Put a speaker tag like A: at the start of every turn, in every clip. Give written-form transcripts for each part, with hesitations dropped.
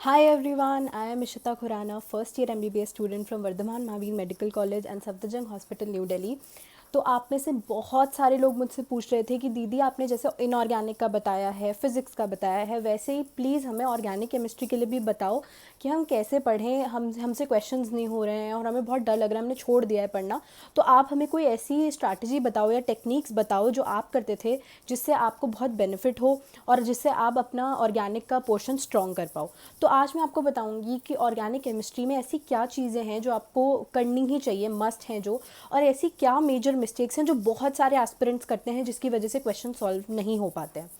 A: Hi everyone, I am Ishita Khurana, first year MBBS student from Vardhaman Mahavir Medical College and Safdarjung Hospital, New Delhi। तो आप में से बहुत सारे लोग मुझसे पूछ रहे थे कि दीदी आपने जैसे इनऑर्गेनिक का बताया है, फिज़िक्स का बताया है, वैसे ही प्लीज़ हमें ऑर्गेनिक केमिस्ट्री के लिए भी बताओ कि हम कैसे पढ़ें। हमसे क्वेश्चंस नहीं हो रहे हैं और हमें बहुत डर लग रहा है, हमने छोड़ दिया है पढ़ना। तो आप हमें कोई ऐसी स्ट्रैटेजी बताओ या टेक्निक्स बताओ जो आप करते थे, जिससे आपको बहुत बेनिफिट हो और जिससे आप अपना ऑर्गेनिक का पोर्शन स्ट्रॉन्ग कर पाओ। तो आज मैं आपको बताऊंगी कि ऑर्गेनिक केमिस्ट्री में ऐसी क्या चीज़ें हैं जो आपको करनी ही चाहिए, मस्ट हैं जो, और ऐसी क्या मेजर मिस्टेक्स हैं जो बहुत सारे एस्पिरेंट्स करते हैं जिसकी वजह से क्वेश्चन सॉल्व नहीं हो पाते हैं।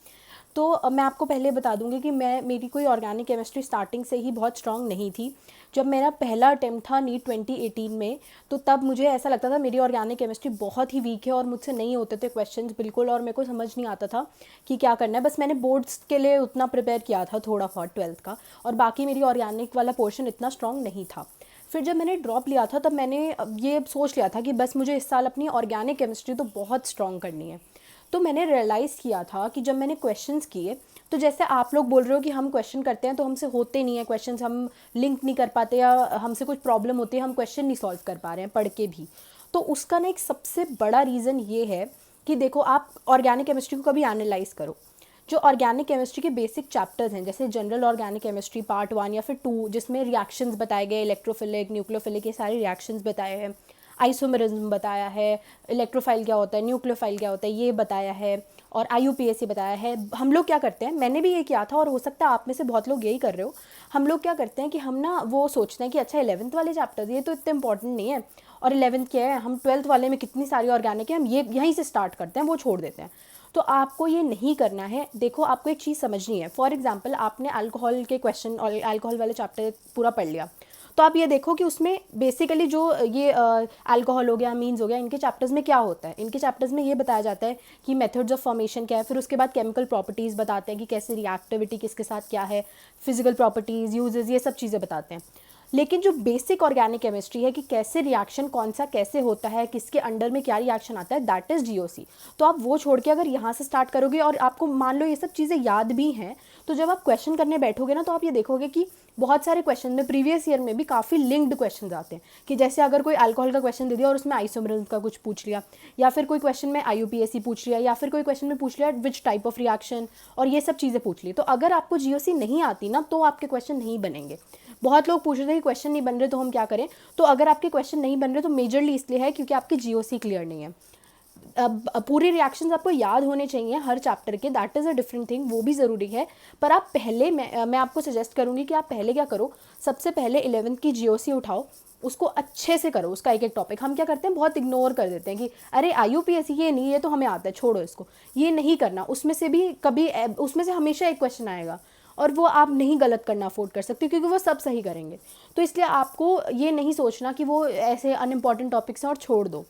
A: तो मैं आपको पहले बता दूंगी कि मेरी कोई ऑर्गेनिक केमिस्ट्री स्टार्टिंग से ही बहुत स्ट्रांग नहीं थी। जब मेरा पहला अटेम्प्ट था नीट 2018 में, तो तब मुझे ऐसा लगता था मेरी ऑर्गेनिक केमिस्ट्री बहुत ही वीक है और मुझसे नहीं होते थे क्वेश्चंस बिल्कुल, और मेरे को समझ नहीं आता था कि क्या करना है। बस मैंने बोर्ड्स के लिए उतना प्रिपेयर किया था थोड़ा बहुत 12th का, और बाकी मेरी ऑर्गेनिक वाला पोर्शन इतना स्ट्रांग नहीं था। फिर जब मैंने ड्रॉप लिया था तब मैंने ये सोच लिया था कि बस मुझे इस साल अपनी ऑर्गेनिक केमिस्ट्री तो बहुत स्ट्रांग करनी है। तो मैंने रियलाइज़ किया था कि जब मैंने क्वेश्चंस किए, तो जैसे आप लोग बोल रहे हो कि हम क्वेश्चन करते हैं तो हमसे होते नहीं है क्वेश्चंस, हम लिंक नहीं कर पाते या हमसे कुछ प्रॉब्लम होती है, हम क्वेश्चन नहीं सॉल्व कर पा रहे हैं पढ़ के भी। तो उसका ना एक सबसे बड़ा रीज़न ये है कि देखो, आप ऑर्गेनिक केमिस्ट्री को कभी एनालाइज करो। जो ऑर्गेनिक केमिस्ट्री के बेसिक चैप्टर्स हैं, जैसे जनरल ऑर्गेनिक केमिस्ट्री पार्ट 1 या फिर 2, जिसमें रिएक्शंस बताए गए, इलेक्ट्रोफिलिक, न्यूक्लियोफिलिक, ये सारे रिएक्शंस बताए हैं, आइसोमेरिज्म बताया है, इलेक्ट्रोफाइल क्या होता है, न्यूक्लियोफाइल क्या होता है, ये बताया है, और IUPAC बताया है। हम लोग क्या करते हैं, मैंने भी ये किया था और हो सकता है आप में से बहुत लोग यही कर रहे हो। हम लोग क्या करते हैं कि हम ना वो सोचते हैं कि अच्छा 11th वाले चैप्टर्स ये तो इतने इंपॉर्टेंट नहीं है, और 11th क्या है, हम 12th वाले में कितनी सारी ऑर्गेनिक है, हम ये यहीं से स्टार्ट करते हैं, वो छोड़ देते हैं। तो आपको ये नहीं करना है। देखो, आपको एक चीज़ समझनी है। फॉर एग्जांपल, आपने अल्कोहल के क्वेश्चन और अल्कोहल वाले चैप्टर पूरा पढ़ लिया, तो आप ये देखो कि उसमें बेसिकली जो ये अल्कोहल हो गया, मीन्स हो गया, इनके चैप्टर्स में क्या होता है। इनके चैप्टर्स में ये बताया जाता है कि मेथड्स ऑफ फॉर्मेशन क्या है, फिर उसके बाद केमिकल प्रॉपर्टीज़ बताते हैं कि कैसे रिएक्टिविटी किसके साथ क्या है, फिजिकल प्रॉपर्टीज़, यूजेस, ये सब चीज़ें बताते हैं। लेकिन जो बेसिक ऑर्गेनिक केमिस्ट्री है कि कैसे रिएक्शन कौन सा कैसे होता है, किसके अंडर में क्या रिएक्शन आता है, दैट इज़ GOC। तो आप वो छोड़ के अगर यहाँ से स्टार्ट करोगे और आपको मान लो ये सब चीज़ें याद भी हैं, तो जब आप क्वेश्चन करने बैठोगे ना, तो आप ये देखोगे कि बहुत सारे क्वेश्चन में प्रीवियस ईयर में भी काफ़ी लिंक्ड क्वेश्चन आते हैं। कि जैसे अगर कोई अल्कोहल का क्वेश्चन दे दिया और उसमें आइसोमरल का कुछ पूछ लिया, या फिर कोई क्वेश्चन में IUPAC पूछ लिया, या फिर कोई क्वेश्चन में पूछ लिया विच टाइप ऑफ रिएक्शन, और ये सब चीज़ें पूछ ली। तो अगर आपको GOC नहीं आती ना, तो आपके क्वेश्चन नहीं बनेंगे। बहुत लोग पूछ रहे थे कि क्वेश्चन नहीं बन रहे तो हम क्या करें। तो अगर आपके क्वेश्चन नहीं बन रहे तो मेजरली इसलिए है क्योंकि आपकी GOC क्लियर नहीं है। अब पूरे रिएक्शंस आपको याद होने चाहिए हर चैप्टर के, that is a different thing, वो भी ज़रूरी है। पर आप पहले, मैं आपको सजेस्ट करूँगी कि आप पहले क्या करो, सबसे पहले 11th की GOC उठाओ, उसको अच्छे से करो, उसका एक एक टॉपिक। हम क्या करते हैं, बहुत इग्नोर कर देते हैं कि अरे IUPAC ये नहीं, ये तो हमें आता है, छोड़ो इसको। ये नहीं करना। उसमें से भी कभी, उसमें से हमेशा एक क्वेश्चन आएगा और वो आप नहीं गलत करना अफोर्ड कर सकते क्योंकि वो सब सही करेंगे। तो इसलिए आपको ये नहीं सोचना कि वो ऐसे अनइम्पॉर्टेंट टॉपिक्स हैं और छोड़ दो।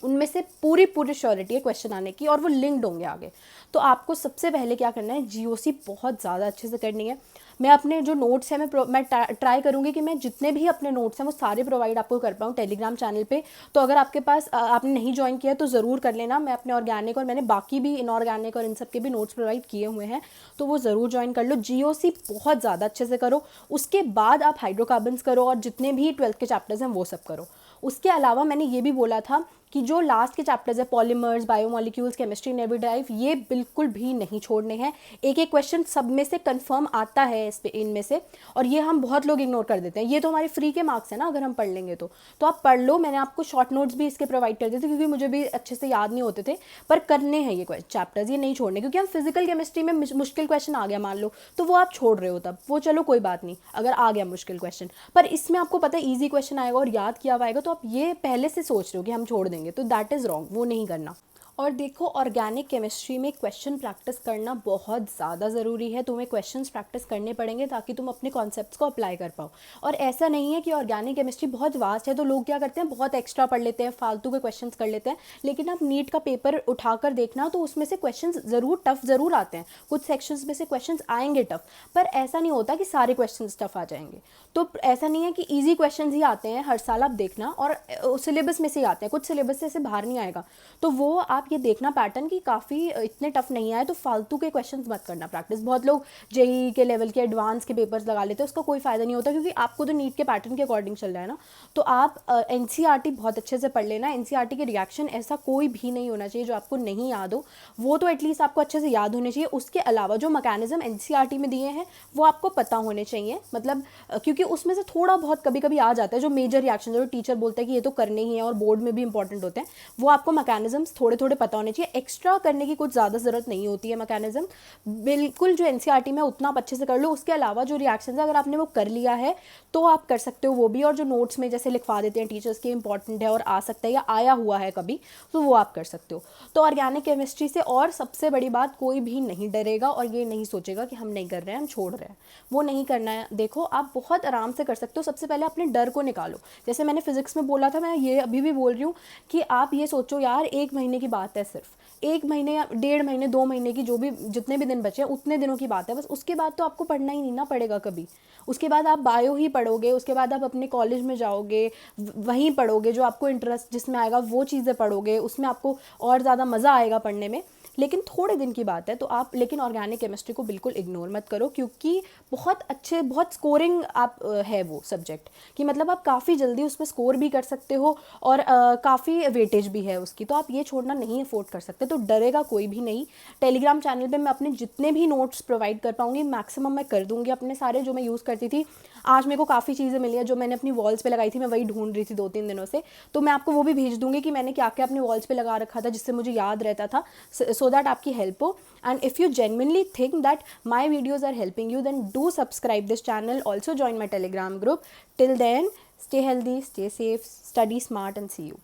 A: उनमें से पूरी पूरी श्योरिटी है क्वेश्चन आने की, और वो लिंक्ड होंगे आगे। तो आपको सबसे पहले क्या करना है, GOC बहुत ज़्यादा अच्छे से करनी है। मैं अपने जो नोट्स हैं, मैं ट्राई करूँगी कि मैं जितने भी अपने नोट्स हैं वो सारे प्रोवाइड आपको कर पाऊँ टेलीग्राम चैनल पे। तो अगर आपके पास आपने नहीं ज्वाइन किया तो ज़रूर कर लेना। मैं अपने ऑर्गेनिक और मैंने बाकी भी इनऑर्गेनिक और इन सब के भी नोट्स प्रोवाइड किए हुए हैं, तो वो ज़रूर ज्वाइन कर लो। GOC बहुत ज़्यादा अच्छे से करो। उसके बाद आप हाइड्रोकार्बन्स करो और जितने भी 12th के चैप्टर्स हैं वो सब करो। उसके अलावा मैंने ये भी बोला था कि जो लास्ट के चैप्टर्स है, पॉलीमर्स, बायोमोलिक्यूल्स, केमिस्ट्री, नेविडाइव, ये बिल्कुल भी नहीं छोड़ने हैं। एक एक क्वेश्चन सब में से कंफर्म आता है इस पे, इनमें से, और ये हम बहुत लोग इग्नोर कर देते हैं। ये तो हमारे फ्री के मार्क्स है ना, अगर हम पढ़ लेंगे तो आप पढ़ लो। मैंने आपको शॉर्ट नोट्स भी इसके प्रोवाइड कर दिए थे क्योंकि मुझे भी अच्छे से याद नहीं होते थे, पर करने हैं ये चैप्टर्स, ये नहीं छोड़ने। क्योंकि हम फिजिकल केमिस्ट्री में मुश्किल क्वेश्चन आ गया मान लो, तो वो आप छोड़ रहे हो, तब वो चलो कोई बात नहीं अगर आ गया मुश्किल क्वेश्चन, पर इसमें आपको पता है ईजी क्वेश्चन आएगा और याद किया हुआ आएगा, तो आप ये पहले से सोच रहे हो कि हम छोड़ देंगे, तो दैट इज़ रॉन्ग, वो नहीं करना। और देखो, ऑर्गेनिक केमिस्ट्री में क्वेश्चन प्रैक्टिस करना बहुत ज़्यादा ज़रूरी है। तुम्हें क्वेश्चंस प्रैक्टिस करने पड़ेंगे ताकि तुम अपने कॉन्सेप्ट्स को अप्लाई कर पाओ। और ऐसा नहीं है कि ऑर्गेनिक केमिस्ट्री बहुत वास्ट है तो लोग क्या करते हैं, बहुत एक्स्ट्रा पढ़ लेते हैं, फालतू के क्वेश्चंस कर लेते हैं। लेकिन आप नीट का पेपर उठाकर देखना तो उसमें से क्वेश्चन ज़रूर टफ ज़रूर आते हैं, कुछ सेक्शंस में से क्वेश्चन आएंगे टफ, पर ऐसा नहीं होता कि सारे क्वेश्चन टफ आ जाएंगे। तो ऐसा नहीं है कि ईजी क्वेश्चन ही आते हैं हर साल, आप देखना, और सिलेबस में से ही आते हैं, कुछ सिलेबस से बाहर नहीं आएगा। तो वो आप ये देखना पैटर्न कि काफ़ी इतने टफ नहीं आए, तो फालतू के क्वेश्चंस मत करना प्रैक्टिस। बहुत लोग जेई के लेवल के एडवांस के पेपर्स लगा लेते हैं, उसका कोई फ़ायदा नहीं होता, क्योंकि आपको तो नीट के पैटर्न के अकॉर्डिंग चल रहा है ना। तो आप एनसीईआरटी बहुत अच्छे से पढ़ लेना। एनसीईआरटी के रिएक्शन ऐसा कोई भी नहीं होना चाहिए जो आपको नहीं याद हो, वो तो एटलीस्ट आपको अच्छे से याद होने चाहिए। उसके अलावा जो मैकेनिज्म एनसीईआरटी में दिए हैं वो आपको पता होने चाहिए, मतलब क्योंकि उसमें से थोड़ा बहुत कभी कभी आ जाता है जो मेजर रिएक्शन, जो टीचर बोलता है कि ये तो करने ही है और बोर्ड में भी इंपॉर्टेंट होते हैं, वो आपको मैकेनिज्म्स थोड़े थोड़े पता होने चाहिए। एक्स्ट्रा करने की कुछ ज़्यादा ज़रूरत नहीं होती है मैकेनिज्म, बिल्कुल जो एनसीईआरटी में उतना आप अच्छे से कर लो। उसके अलावा जो रिएक्शन है अगर आपने वो कर लिया है तो आप कर सकते हो वो भी, और जो नोट्स में जैसे लिखवा देते हैं टीचर्स के इंपॉर्टेंट है और आ सकता है या आया हुआ है कभी, तो वो आप कर सकते हो। तो ऑर्गेनिक केमिस्ट्री से और सबसे बड़ी बात, कोई भी नहीं डरेगा और ये नहीं सोचेगा कि हम नहीं कर रहे हैं, हम छोड़ रहे हैं, वो नहीं करना है। देखो आप बहुत आराम से कर सकते हो। सबसे पहले अपने डर को निकालो। जैसे मैंने फिजिक्स में बोला था, मैं ये अभी भी बोल रही हूँ कि आप ये सोचो यार 1 महीने की बात है, सिर्फ 1 महीने या 1.5 महीने 2 महीने की, जो भी जितने भी दिन बचे उतने दिनों की बात है बस। उसके बाद तो आपको पढ़ना ही नहीं ना पड़ेगा कभी। उसके बाद आप बायो ही पढ़ोगे, उसके बाद आप अपने कॉलेज में जाओगे, वहीं पढ़ोगे, जो आपको इंटरेस्ट जिसमें आएगा वो चीज़ें पढ़ोगे, उसमें आपको और ज़्यादा मज़ा आएगा पढ़ने में। लेकिन थोड़े दिन की बात है, तो आप लेकिन ऑर्गेनिक केमिस्ट्री को बिल्कुल इग्नोर मत करो, क्योंकि बहुत अच्छे, बहुत स्कोरिंग आप है वो सब्जेक्ट कि मतलब आप काफ़ी जल्दी उसमें स्कोर भी कर सकते हो और काफ़ी वेटेज भी है उसकी, तो आप ये छोड़ना नहीं अफोर्ड कर सकते। तो डरेगा कोई भी नहीं। टेलीग्राम चैनल पे मैं अपने जितने भी नोट्स प्रोवाइड कर पाऊँगी मैक्सिमम मैं कर दूँगी, अपने सारे जो मैं यूज़ करती थी। आज मेरे को काफ़ी चीज़ें मिली है जो मैंने अपनी वॉल्स पे लगाई थी, मैं वही ढूंढ रही थी 2-3 दिनों से, तो मैं आपको वो भी भेज दूँगी कि मैंने क्या क्या अपने वॉल्स पे लगा रखा था जिससे मुझे याद रहता था, so that आपकी हेल्प हो। And if you genuinely think that my videos are helping you, then do subscribe this channel, also join my Telegram group. Till then, stay healthy, stay safe, study smart, and see you.